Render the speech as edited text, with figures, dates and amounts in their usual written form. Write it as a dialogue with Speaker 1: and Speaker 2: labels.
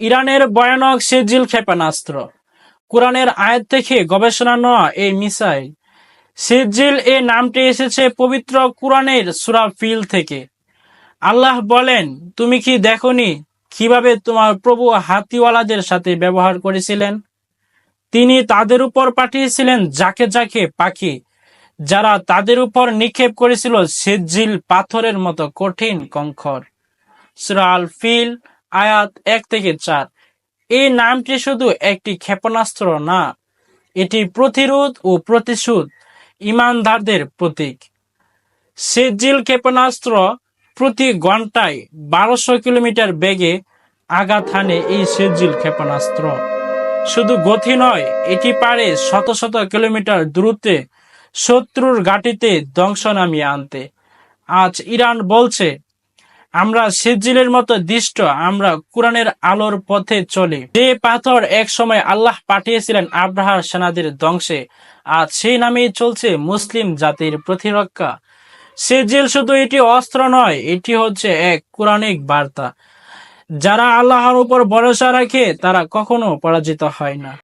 Speaker 1: ইরানের ভয়ানক সেজিল ক্ষেপণাস্ত্র। কোরআনের আয়াত থেকে গবেষণা নেওয়া এই মিসাইল সেজিল এ নামটি এসেছে পবিত্র কোরআনের সূরা ফিল থেকে। আল্লাহ বলেন, তুমি কি দেখনি কিভাবে তোমার প্রভু হাতিওয়ালাদের সাথে ব্যবহার করেছিলেন? তিনি তাদের উপর পাঠিয়েছিলেন যাকে যাকে পাখি, যারা তাদের উপর নিক্ষেপ করেছিল সেজিল পাথরের মতো কঠিন কংকর। সূরা আল ফিল আয়াত 1-4। এই নামটি শুধু একটি ক্ষেপণাস্ত্র না, এটি প্রতিরোধ ও প্রতিশোধ ঈমানদারদের প্রতীক। সেজিল ক্ষেপণাস্ত্র প্রতি ঘন্টায় 1200 কিলোমিটার বেগে আঘাত হানে। এই সেজিল ক্ষেপণাস্ত্র শুধু গতি নয়, এটি পারে শত শত কিলোমিটার দূরত্বে শত্রুর ঘাঁটিতে ধ্বংস নামিয়ে আনতে। আজ ইরান বলছে, আমরা সেজিলের মতো দৃষ্ট, আমরা কোরআনের আলোর পথে চলি। যে পাথর এক সময় আল্লাহ পাঠিয়েছিলেন আব্রাহার সেনাদের ধ্বংসে, আজ সেই নামেই চলছে মুসলিম জাতির প্রতিরক্ষা। সেজিল শুধু এটি অস্ত্র নয়, এটি হচ্ছে এক কোরআনিক বার্তা। যারা আল্লাহর উপর ভরসা রাখে তারা কখনো পরাজিত হয় না।